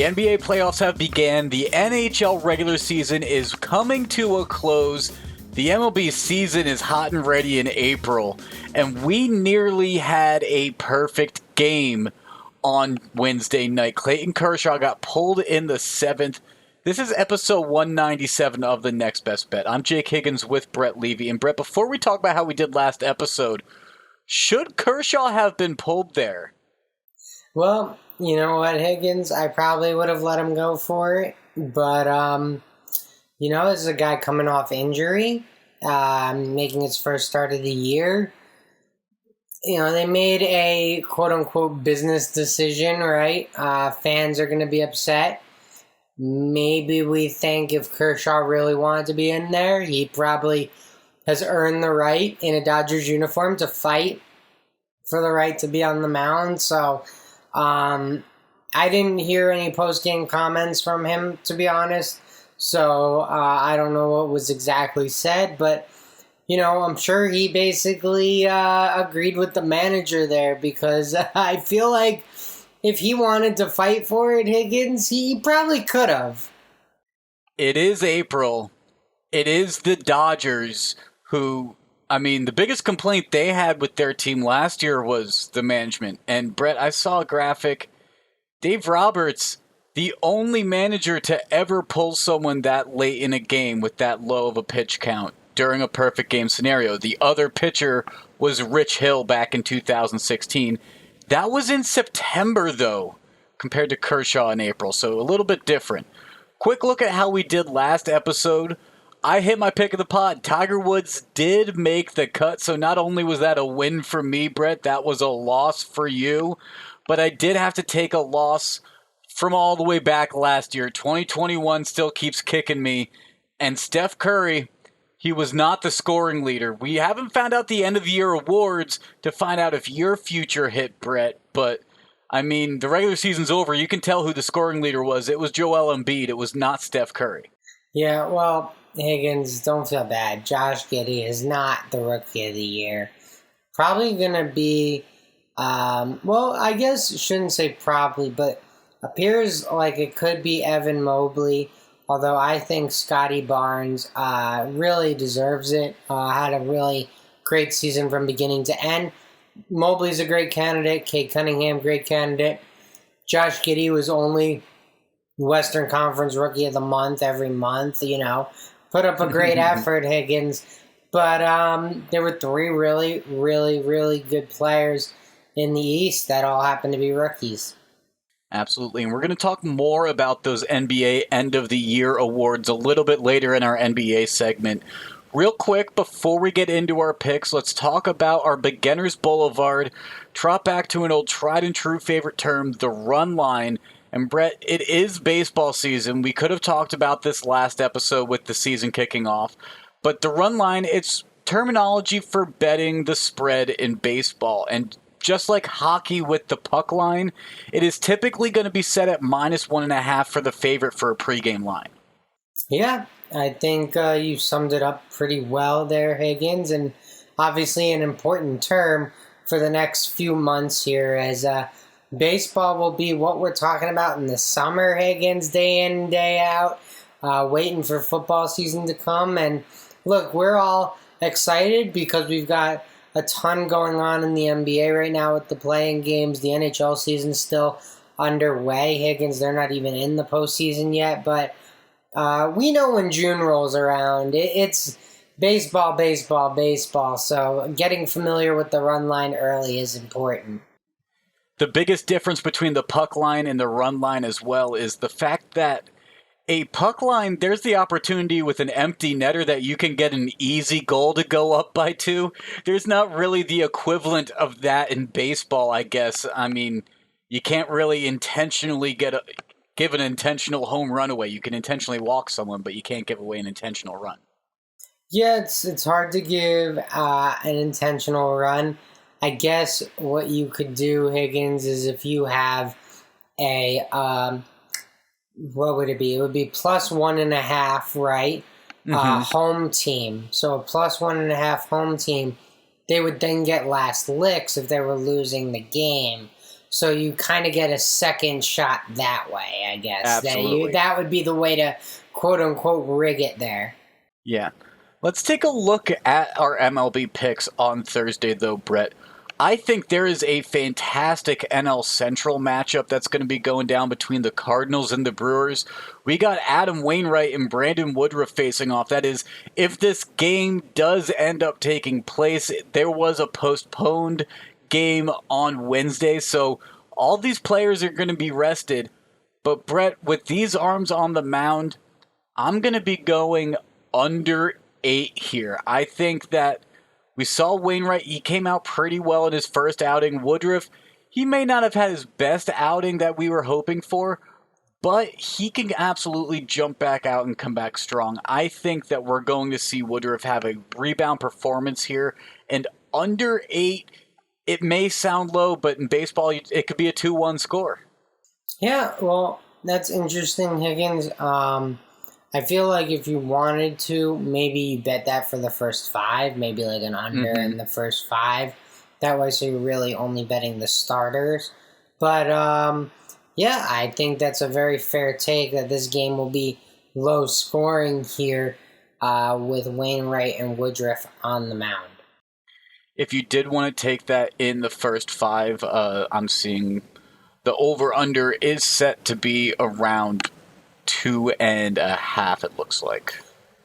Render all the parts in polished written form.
The NBA playoffs have begun. The NHL regular season is coming to a close. The MLB season is hot and ready in April. And we nearly had a perfect game on Wednesday night. Clayton Kershaw got pulled in the seventh. This is episode 197 of The Next Best Bet. I'm Jake Higgins with Brett Levy. And Brett, before we talk about how we did last episode, should Kershaw have been pulled there? Well, you know what, Higgins? I probably would have let him go for it. But, this is a guy coming off injury, making his first start of the year. They made a quote-unquote business decision, right? Fans are going to be upset. Maybe we think if Kershaw really wanted to be in there, he probably has earned the right in a Dodgers uniform to fight for the right to be on the mound. So, I didn't hear any post-game comments from him, to be honest. So, I don't know what was exactly said, but, I'm sure he basically agreed with the manager there because I feel like if he wanted to fight for it, Higgins, he probably could have. It is April. It is the Dodgers who, the biggest complaint they had with their team last year was the management. And Brett, I saw a graphic. Dave Roberts, the only manager to ever pull someone that late in a game with that low of a pitch count during a perfect game scenario. The other pitcher was Rich Hill back in 2016. That was in September, though, compared to Kershaw in April, so a little bit different. Quick look at how we did last episode. I hit my pick of the pod. Tiger Woods did make the cut, so not only was that a win for me, Brett, that was a loss for you, but I did have to take a loss from all the way back last year. 2021 still keeps kicking me, and Steph Curry, he was not the scoring leader. We haven't found out the end-of-the-year awards to find out if your future hit, Brett, but, the regular season's over. You can tell who the scoring leader was. It was Joel Embiid. It was not Steph Curry. Yeah, well, Higgins, don't feel bad. Josh Giddey is not the Rookie of the Year. Probably going to be, I guess shouldn't say probably, but appears like it could be Evan Mobley. Although I think Scotty Barnes really deserves it. Had a really great season from beginning to end. Mobley's a great candidate. Cade Cunningham, great candidate. Josh Giddey was only Western Conference Rookie of the Month every month, Put up a great effort, Higgins. But there were three really, really, really good players in the East that all happened to be rookies. Absolutely, and we're going to talk more about those NBA end-of-the-year awards a little bit later in our NBA segment. Real quick, before we get into our picks, let's talk about our Beginner's Boulevard. Trot back to an old tried-and-true favorite term, the run line. And Brett, it is baseball season. We could have talked about this last episode with the season kicking off. But the run line, it's terminology for betting the spread in baseball. And just like hockey with the puck line, it is typically going to be set at -1.5 for the favorite for a pregame line. Yeah, I think you summed it up pretty well there, Higgins, and obviously an important term for the next few months here as baseball will be what we're talking about in the summer, Higgins, day in and day out, waiting for football season to come. And look, we're all excited because we've got a ton going on in the NBA right now with the playing games. The NHL season's still underway. Higgins, they're not even in the postseason yet, but we know when June rolls around, it's baseball, baseball, baseball. So getting familiar with the run line early is important. The biggest difference between the puck line and the run line as well is the fact that a puck line, there's the opportunity with an empty netter that you can get an easy goal to go up by 2. There's not really the equivalent of that in baseball, I guess. You can't really intentionally give an intentional home run away. You can intentionally walk someone, but you can't give away an intentional run. Yeah, it's hard to give an intentional run. I guess what you could do, Higgins, is if you have a what would it be? It would be +1.5, right? Home team. So a +1.5 home team, they would then get last licks if they were losing the game. So you kind of get a second shot that way, I guess. Absolutely. That would be the way to quote-unquote rig it there. Yeah. Let's take a look at our MLB picks on Thursday, though, Brett. I think there is a fantastic NL Central matchup that's going to be going down between the Cardinals and the Brewers. We got Adam Wainwright and Brandon Woodruff facing off. That is, if this game does end up taking place, there was a postponed game on Wednesday, so all these players are going to be rested. But Brett, with these arms on the mound, I'm going to be going under 8 here. I think that we saw Wainwright. He came out pretty well in his first outing. Woodruff, he may not have had his best outing that we were hoping for, but he can absolutely jump back out and come back strong. I think that we're going to see Woodruff have a rebound performance here. And under 8, it may sound low, but in baseball, it could be a 2-1 score. Yeah, well, that's interesting, Higgins. I feel like if you wanted to, maybe you bet that for the first 5, maybe like an under in the first 5. That way, so you're really only betting the starters. But, yeah, I think that's a very fair take that this game will be low scoring here with Wainwright and Woodruff on the mound. If you did want to take that in the first 5, I'm seeing the over-under is set to be around 2.5, it looks like.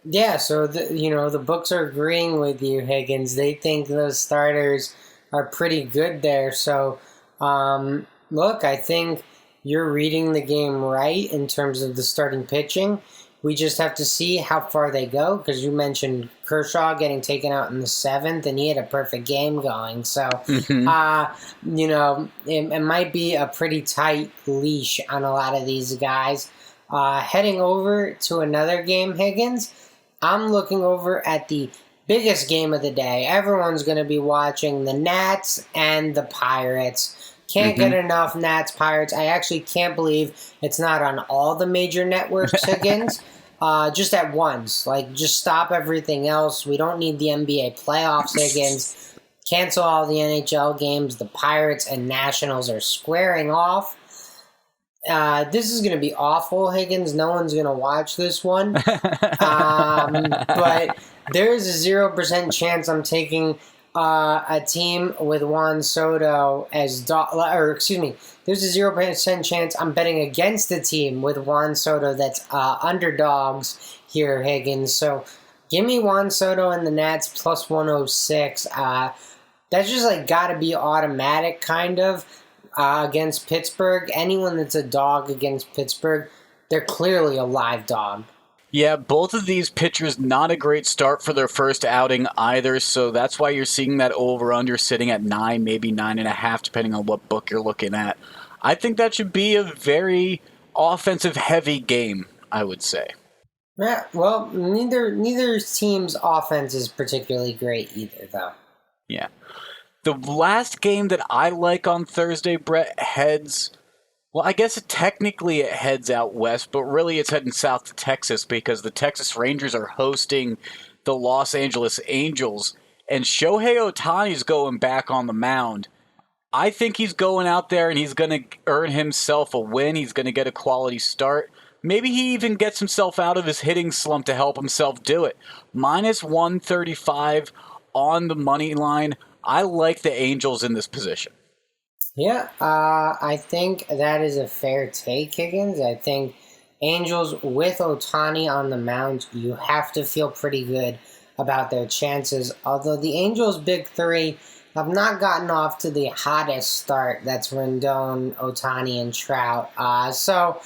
Yeah, so the books are agreeing with you, Higgins. They think those starters are pretty good there. So, look, I think you're reading the game right in terms of the starting pitching. We just have to see how far they go, because you mentioned Kershaw getting taken out in the 7th, and he had a perfect game going. So, it might be a pretty tight leash on a lot of these guys. Heading over to another game, Higgins, I'm looking over at the biggest game of the day. Everyone's going to be watching the Nats and the Pirates. Can't get enough Nats Pirates. I actually can't believe it's not on all the major networks, Higgins. Just at once. Like, just stop everything else. We don't need the NBA playoffs, Higgins. Cancel all the NHL games. The Pirates and Nationals are squaring off. This is going to be awful, Higgins. No one's going to watch this one. But there is a 0% chance I'm taking a team with Juan Soto as there's a 0% chance I'm betting against a team with Juan Soto that's underdogs here, Higgins. So give me Juan Soto and the Nats plus 106. That's just like got to be automatic, kind of. Against Pittsburgh. Anyone that's a dog against Pittsburgh, they're clearly a live dog. Yeah, both of these pitchers not a great start for their first outing either, so that's why you're seeing that over-under sitting at 9, maybe 9.5, depending on what book you're looking at. I think that should be a very offensive-heavy game, I would say. Yeah, well, neither team's offense is particularly great either, though. Yeah. The last game that I like on Thursday, Brett, heads... Well, I guess technically it heads out west, but really it's heading south to Texas because the Texas Rangers are hosting the Los Angeles Angels, and Shohei Ohtani's going back on the mound. I think he's going out there and he's going to earn himself a win. He's going to get a quality start. Maybe he even gets himself out of his hitting slump to help himself do it. Minus 135 on the money line. I like the Angels in this position. Yeah, I think that is a fair take, Higgins. I think Angels with Ohtani on the mound, you have to feel pretty good about their chances. Although the Angels' big three have not gotten off to the hottest start. That's Rendon, Ohtani, and Trout. So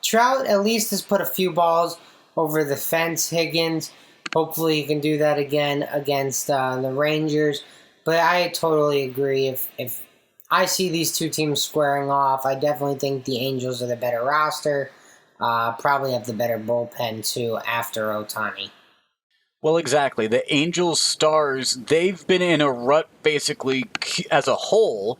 Trout at least has put a few balls over the fence, Higgins. Hopefully he can do that again against the Rangers. But I totally agree. If I see these two teams squaring off, I definitely think the Angels are the better roster. Probably have the better bullpen, too, after Ohtani. Well, exactly. The Angels stars, they've been in a rut basically as a whole,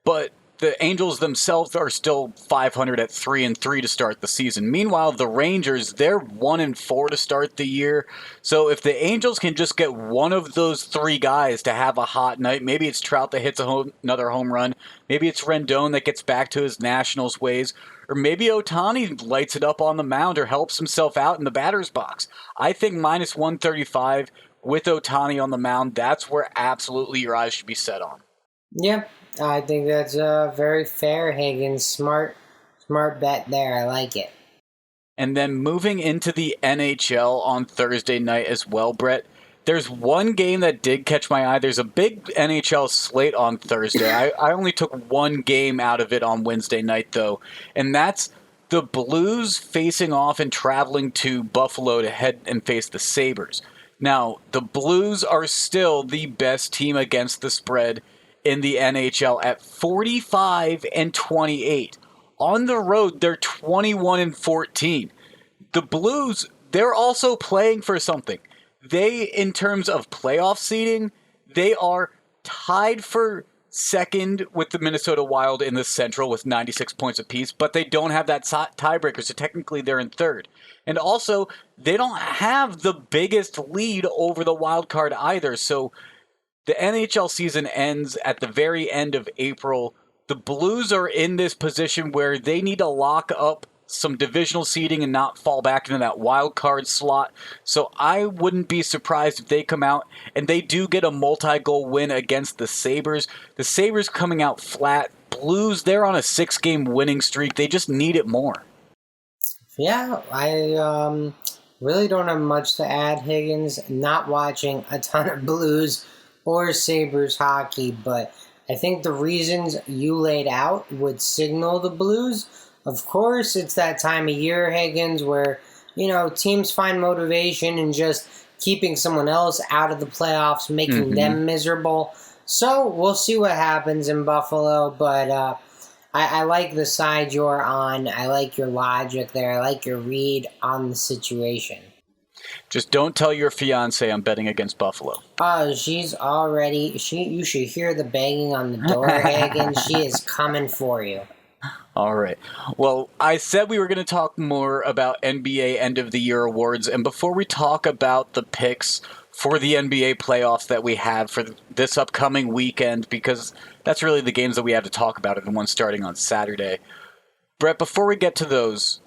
but the Angels themselves are still 500 at 3-3 to start the season. Meanwhile, the Rangers, they're 1-4 to start the year. So if the Angels can just get one of those three guys to have a hot night, maybe it's Trout that hits another home run, maybe it's Rendon that gets back to his Nationals ways, or maybe Ohtani lights it up on the mound or helps himself out in the batter's box. I think minus 135 with Ohtani on the mound, that's where absolutely your eyes should be set on. Yeah, I think that's very fair, Higgins. Smart bet there. I like it. And then moving into the NHL on Thursday night as well, Brett, there's one game that did catch my eye. There's a big NHL slate on Thursday. I only took one game out of it on Wednesday night, though, and that's the Blues facing off and traveling to Buffalo to head and face the Sabres. Now, the Blues are still the best team against the spread in the NHL at 45-28. On the road, they're 21-14. The Blues, they're also playing for something. They, in terms of playoff seeding, they are tied for second with the Minnesota Wild in the Central with 96 points apiece, but they don't have that tiebreaker, so technically they're in third. And also, they don't have the biggest lead over the wild card either, so the NHL season ends at the very end of April. The Blues are in this position where they need to lock up some divisional seeding and not fall back into that wild card slot. So I wouldn't be surprised if they come out and they do get a multi-goal win against the Sabres. The Sabres coming out flat. Blues, they're on a 6-game winning streak. They just need it more. Yeah, I really don't have much to add, Higgins. Not watching a ton of Blues or Sabres hockey, but I think the reasons you laid out would signal the Blues. Of course, it's that time of year, Higgins, where, teams find motivation in just keeping someone else out of the playoffs, making them miserable. So we'll see what happens in Buffalo, but I like the side you're on. I like your logic there. I like your read on the situation. Just don't tell your fiance I'm betting against Buffalo. Oh, she's already... You should hear the banging on the door, Higgins. She is coming for you. All right. Well, I said we were going to talk more about NBA End of the Year awards. And before we talk about the picks for the NBA playoffs that we have for this upcoming weekend, because that's really the games that we have to talk about, and the one starting on Saturday. Brett, before we get to those,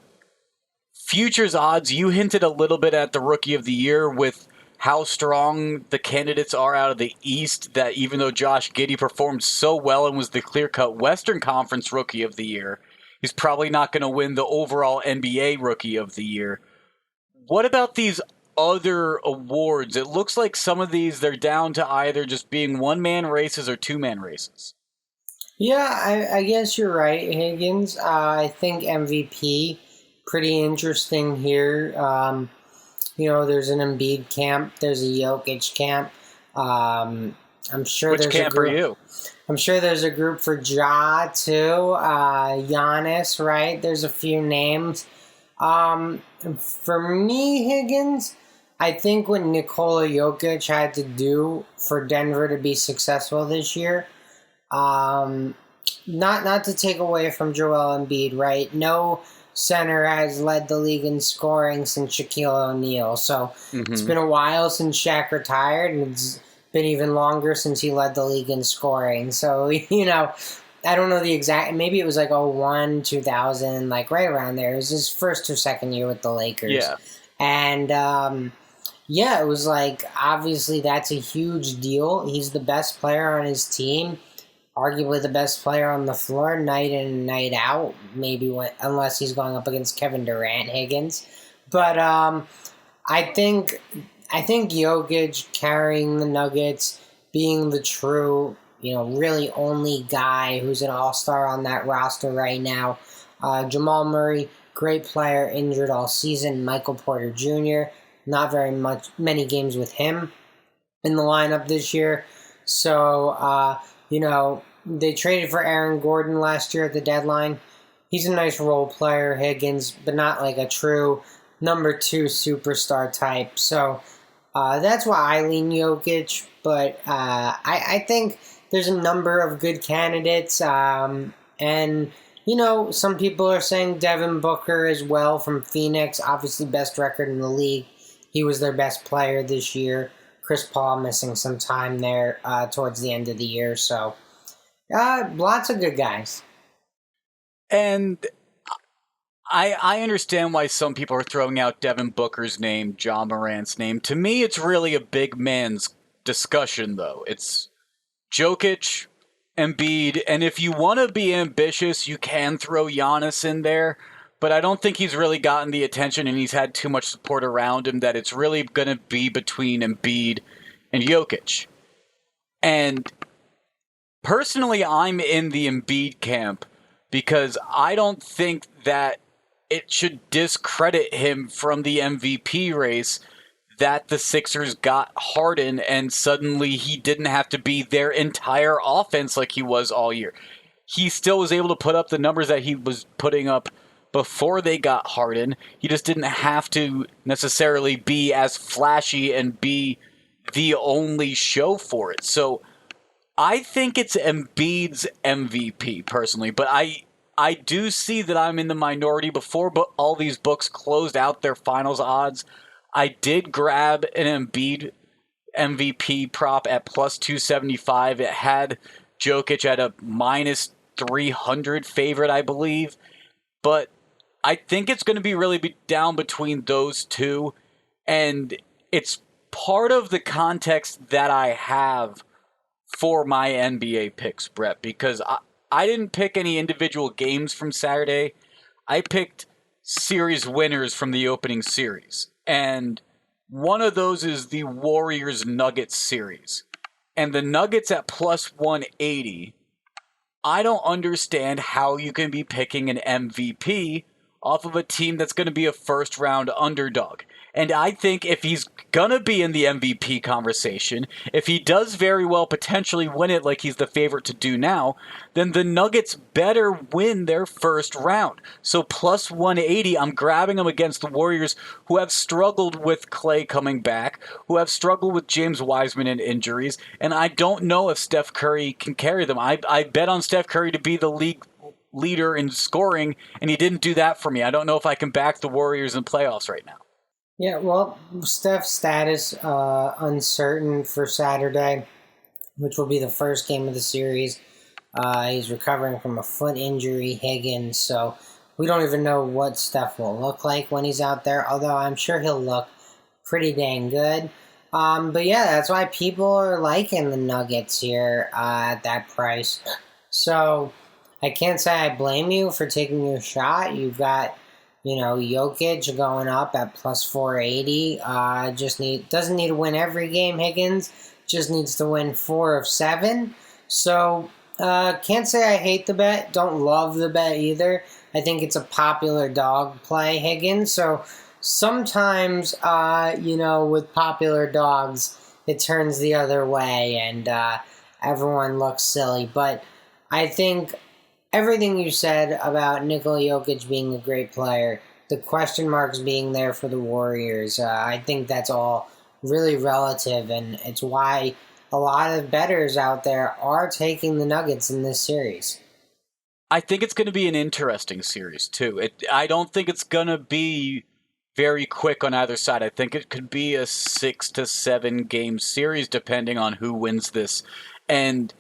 futures odds, you hinted a little bit at the Rookie of the Year with how strong the candidates are out of the East, that even though Josh Giddey performed so well and was the clear-cut Western Conference Rookie of the Year, he's probably not going to win the overall NBA Rookie of the Year. What about these other awards? It looks like some of these, they're down to either just being one-man races or two-man races. Yeah, I guess you're right, Higgins. I think MVP, pretty interesting here. There's an Embiid camp. There's a Jokic camp. I'm sure Which there's camp a group. are you? I'm sure there's a group for Ja too. Giannis, right? There's a few names. For me, Higgins, I think what Nikola Jokic had to do for Denver to be successful this year, not to take away from Joel Embiid, right? No center has led the league in scoring since Shaquille O'Neal. So It's been a while since Shaq retired, and it's been even longer since he led the league in scoring. So, I don't know the exact, maybe it was like 01, 2000, like right around there. It was his first or second year with the Lakers. Yeah. And, it was like, obviously that's a huge deal. He's the best player on his team. Arguably the best player on the floor night in and night out, unless he's going up against Kevin Durant, Higgins. But I think Jokic carrying the Nuggets, being the true, really only guy who's an all-star on that roster right now. Jamal Murray, great player, injured all season. Michael Porter Jr., not many games with him in the lineup this year. So, they traded for Aaron Gordon last year at the deadline. He's a nice role player, Higgins, but not like a true number 2 superstar type. So that's why I lean Jokic. But I think there's a number of good candidates. And, some people are saying Devin Booker as well from Phoenix, obviously best record in the league. He was their best player this year. Chris Paul missing some time there towards the end of the year. So, lots of good guys. And I understand why some people are throwing out Devin Booker's name, John Morant's name. To me, it's really a big man's discussion, though. It's Jokic, Embiid, and if you want to be ambitious, you can throw Giannis in there, but I don't think he's really gotten the attention and he's had too much support around him that it's really going to be between Embiid and Jokic. And personally, I'm in the Embiid camp because I don't think that it should discredit him from the MVP race that the Sixers got Harden and suddenly he didn't have to be their entire offense like he was all year. He still was able to put up the numbers that he was putting up before they got Harden. He just didn't have to necessarily be as flashy and be the only show for it. So I think it's Embiid's MVP personally, but I do see that I'm in the minority. Before but all these books closed out their finals odds, I did grab an Embiid MVP prop at plus 275. It had Jokic at a minus 300 favorite, I believe. But I think it's going to be really down between those two. And it's part of the context that I have for my NBA picks, Brett, because I didn't pick any individual games from Saturday. I picked series winners from the opening series. And one of those is the Warriors-Nuggets series. And the Nuggets at plus 180, I don't understand how you can be picking an MVP off of a team that's going to be a first-round underdog. And I think if he's going to be in the MVP conversation, if he does very well potentially win it like he's the favorite to do now, then the Nuggets better win their first round. So plus 180, I'm grabbing them against the Warriors, who have struggled with Clay coming back, who have struggled with James Wiseman and injuries, and I don't know if Steph Curry can carry them. I bet on Steph Curry to be the league leader in scoring, and he didn't do that for me. I don't know if I can back the Warriors in playoffs right now. Yeah, well, Steph's status uncertain for Saturday, which will be the first game of the series. He's recovering from a foot injury, Higgins, so we don't even know what Steph will look like when he's out there, although I'm sure he'll look pretty dang good. But yeah, that's why people are liking the Nuggets here at that price. So I can't say I blame you for taking your shot. You've got Jokic going up at plus 480. Doesn't need to win every game, Higgins. Just needs to win 4 of 7. So, can't say I hate the bet. Don't love the bet either. I think it's a popular dog play, Higgins. So, sometimes, with popular dogs, it turns the other way and everyone looks silly. But I think everything you said about Nikola Jokic being a great player, the question marks being there for the Warriors, I think that's all really relative, and it's why a lot of bettors out there are taking the Nuggets in this series. I think it's going to be an interesting series, too. I don't think it's going to be very quick on either side. I think it could be a 6 to 7 game series, depending on who wins this. And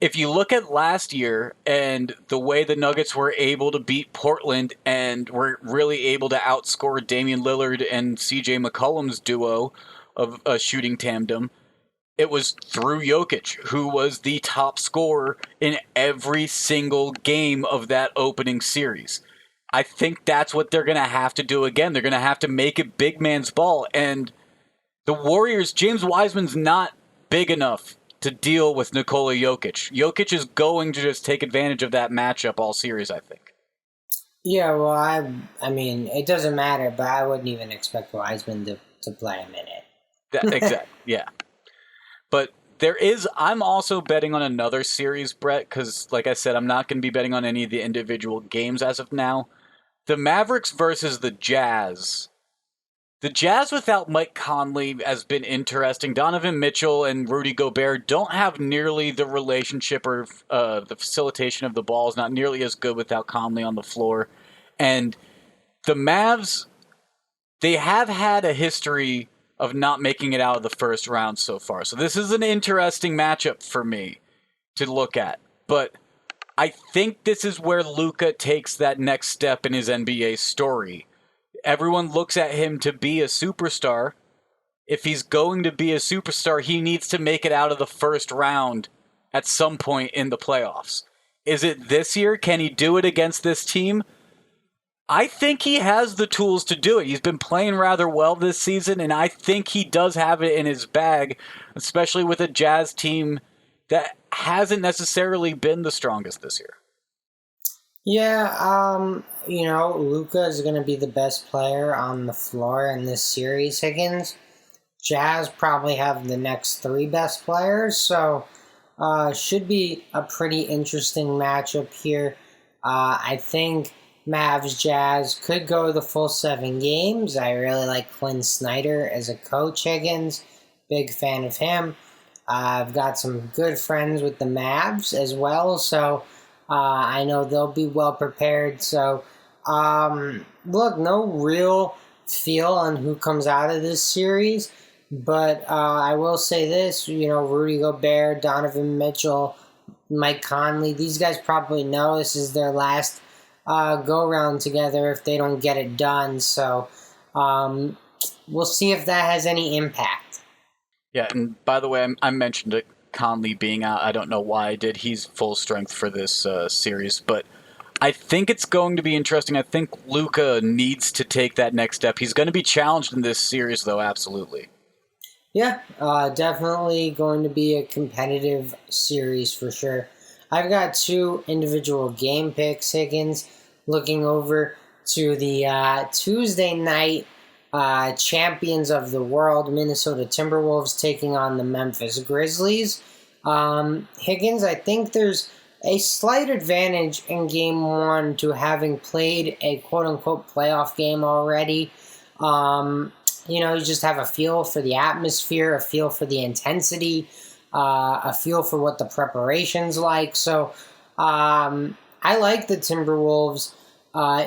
if you look at last year and the way the Nuggets were able to beat Portland and were really able to outscore Damian Lillard and CJ McCollum's duo of a shooting tandem, it was through Jokic, who was the top scorer in every single game of that opening series. I think that's what they're going to have to do again. They're going to have to make it big man's ball. And the Warriors, James Wiseman's not big enough to deal with Nikola Jokic. Jokic is going to just take advantage of that matchup all series, I think. Yeah, well, I mean, it doesn't matter, but I wouldn't even expect Wiseman to play a minute. Exactly, yeah. But I'm also betting on another series, Brett, because, like I said, I'm not going to be betting on any of the individual games as of now. The Mavericks versus the Jazz The Jazz without Mike Conley has been interesting. Donovan Mitchell and Rudy Gobert don't have nearly the relationship or the facilitation of the ball is not nearly as good without Conley on the floor. And the Mavs, they have had a history of not making it out of the first round so far. So this is an interesting matchup for me to look at. But I think this is where Luka takes that next step in his NBA story. Everyone looks at him to be a superstar. If he's going to be a superstar, he needs to make it out of the first round at some point in the playoffs. Is it this year? Can he do it against this team? I think he has the tools to do it. He's been playing rather well this season, and I think he does have it in his bag, especially with a Jazz team that hasn't necessarily been the strongest this year. Yeah, Luka is going to be the best player on the floor in this series, Higgins. Jazz probably have the next three best players, so should be a pretty interesting matchup here. I think Mavs Jazz could go the full 7 games. I really like Quinn Snyder as a coach, Higgins. Big fan of him. I've got some good friends with the Mavs as well, so I know they'll be well prepared. So, look, no real feel on who comes out of this series, but I will say this, Rudy Gobert, Donovan Mitchell, Mike Conley, these guys probably know this is their last go-round together if they don't get it done. So we'll see if that has any impact. Yeah, and by the way, I mentioned it, Conley being out. I don't know why I did. He's full strength for this series, but I think it's going to be interesting. I think Luka needs to take that next step. He's going to be challenged in this series, though, absolutely. Yeah, definitely going to be a competitive series for sure. I've got 2 individual game picks, Higgins. Looking over to the Tuesday night champions of the world, Minnesota Timberwolves, taking on the Memphis Grizzlies. Higgins, I think there's a slight advantage in Game 1 to having played a quote-unquote playoff game already. You just have a feel for the atmosphere, a feel for the intensity, a feel for what the preparation's like. So I like the Timberwolves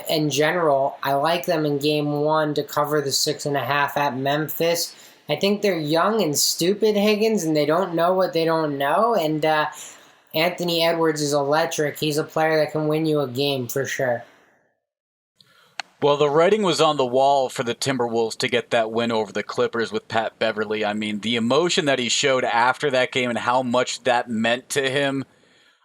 in general. I like them in Game 1 to cover the 6.5 at Memphis. I think they're young and stupid, Higgins, and they don't know what they don't know. And Anthony Edwards is electric. He's a player that can win you a game for sure. Well, the writing was on the wall for the Timberwolves to get that win over the Clippers with Pat Beverly. I mean, the emotion that he showed after that game and how much that meant to him,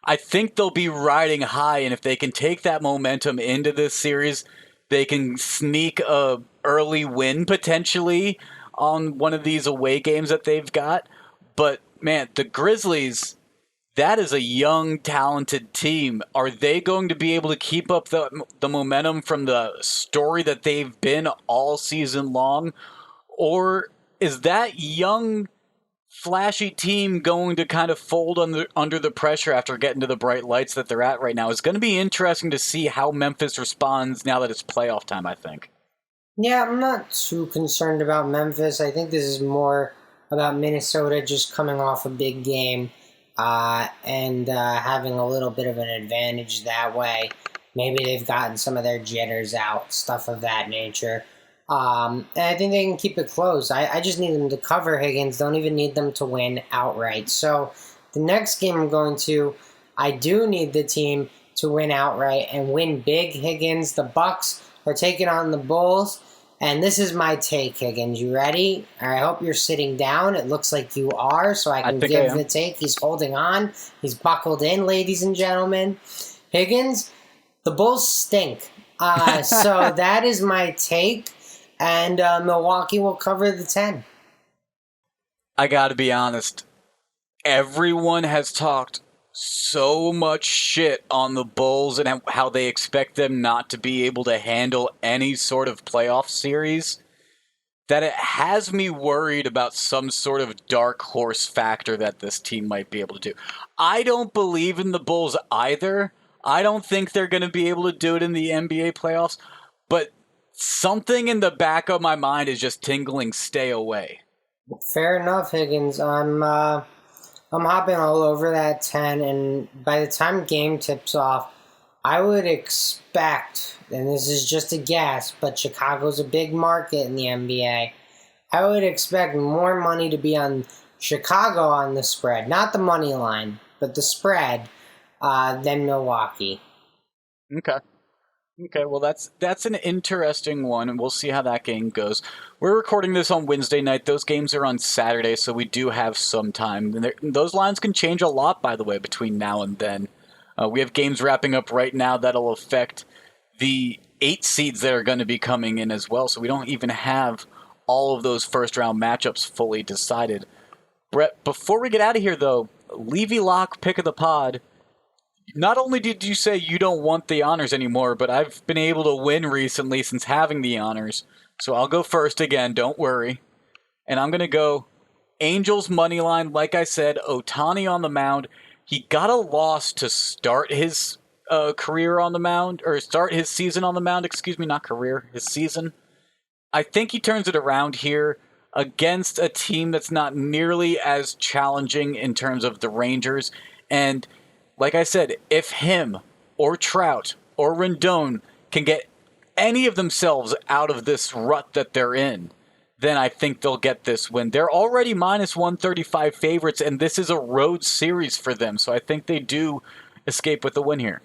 I think they'll be riding high, and if they can take that momentum into this series, they can sneak a early win potentially on one of these away games that they've got. But, man, the Grizzlies, that is a young, talented team. Are they going to be able to keep up the momentum from the story that they've been all season long? Or is that young, flashy team going to kind of fold under the pressure after getting to the bright lights that they're at right now? It's going to be interesting to see how Memphis responds now that it's playoff time, I think. Yeah, I'm not too concerned about Memphis. I think this is more about Minnesota just coming off a big game and having a little bit of an advantage that way. Maybe they've gotten some of their jitters out, stuff of that nature. And I think they can keep it close. I just need them to cover, Higgins. Don't even need them to win outright. So the next game I'm going to, I do need the team to win outright and win big, Higgins. The Bucks are taking on the Bulls. And this is my take, Higgins. You ready? I hope you're sitting down. It looks like you are, so I can give the take. He's holding on. He's buckled in, ladies and gentlemen. Higgins, the Bulls stink. So that is my take. And Milwaukee will cover the 10. I gotta be honest. Everyone has talked so much shit on the Bulls and how they expect them not to be able to handle any sort of playoff series that it has me worried about some sort of dark horse factor that this team might be able to do. I don't believe in the Bulls either. I don't think they're going to be able to do it in the NBA playoffs, but something in the back of my mind is just tingling, stay away. Fair enough, Higgins. I'm hopping all over that 10, and by the time game tips off, I would expect, and this is just a guess, but Chicago's a big market in the NBA. I would expect more money to be on Chicago on the spread, not the money line, but the spread, than Milwaukee. Okay, well that's an interesting one, and we'll see how that game goes. We're recording this on Wednesday night. Those games are on Saturday, so we do have some time. And those lines can change a lot, by the way, between now and then. We have games wrapping up right now that'll affect the 8 seeds that are going to be coming in as well, so we don't even have all of those first-round matchups fully decided. Brett, before we get out of here, though, Levy Lock pick of the pod. Not only did you say you don't want the honors anymore, but I've been able to win recently since having the honors. So I'll go first again, don't worry. And I'm going to go Angels money line. Like I said, Ohtani on the mound. He got a loss to start his career on the mound, or start his season on the mound, not career, his season. I think he turns it around here against a team that's not nearly as challenging in terms of the Rangers. And like I said, if him or Trout or Rendon can get any of themselves out of this rut that they're in, then I think they'll get this win. They're already minus 135 favorites, and this is a road series for them, so I think they do escape with the win here.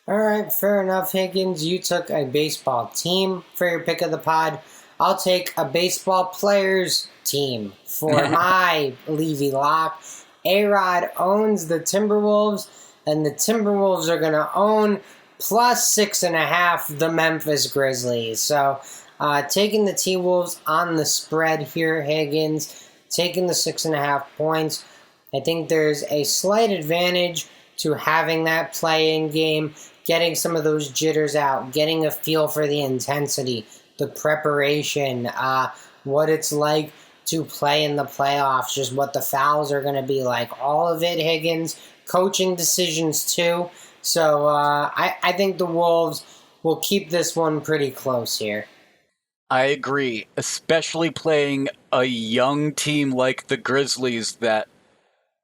All right, fair enough, Higgins. You took a baseball team for your pick of the pod. I'll take a baseball players team for my Levy Lock. A-Rod owns the Timberwolves, and the Timberwolves are going to own plus 6.5 the Memphis Grizzlies. So taking the T-Wolves on the spread here, Higgins, taking the 6.5 points. I think there's a slight advantage to having that play-in game, getting some of those jitters out, getting a feel for the intensity, the preparation, what it's like to play in the playoffs, just what the fouls are going to be like. All of it, Higgins. Coaching decisions, too. So I think the Wolves will keep this one pretty close here. I agree, especially playing a young team like the Grizzlies that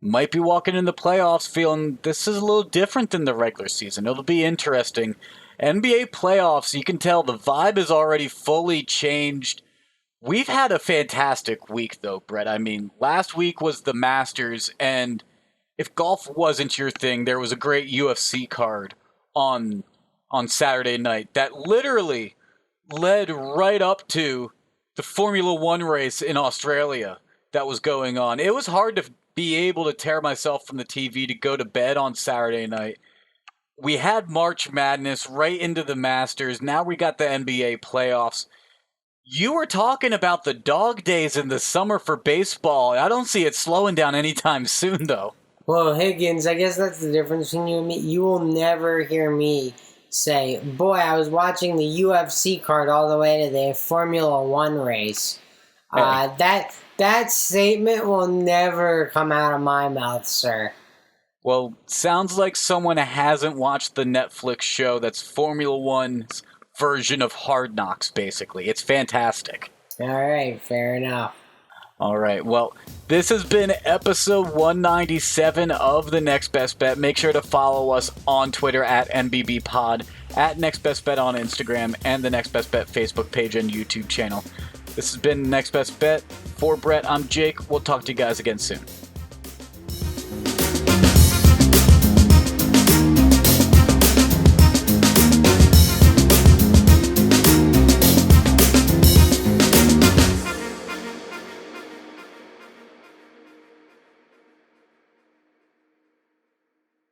might be walking in the playoffs feeling this is a little different than the regular season. It'll be interesting. NBA playoffs, you can tell the vibe is already fully changed. We've had a fantastic week, though, Brett. I mean, last week was the Masters, and if golf wasn't your thing, there was a great UFC card on Saturday night that literally led right up to the Formula One race in Australia that was going on. It was hard to be able to tear myself from the TV to go to bed on Saturday night. We had March Madness right into the Masters. Now we got the NBA playoffs. You were talking about the dog days in the summer for baseball. I don't see it slowing down anytime soon, though. Well, Higgins, I guess that's the difference between you and me. You will never hear me say, boy, I was watching the UFC card all the way to the Formula One race. Hey. That statement will never come out of my mouth, sir. Well, sounds like someone hasn't watched the Netflix show that's Formula One's version of Hard Knocks, basically. It's fantastic. All right, fair enough. All right, well, this has been episode 197 of The Next Best Bet. Make sure to follow us on Twitter at Mlb Pod, at Next Best Bet on Instagram, and the Next Best Bet Facebook page and YouTube channel. This has been Next Best Bet. For Brett, I'm Jake. We'll talk to you guys again soon.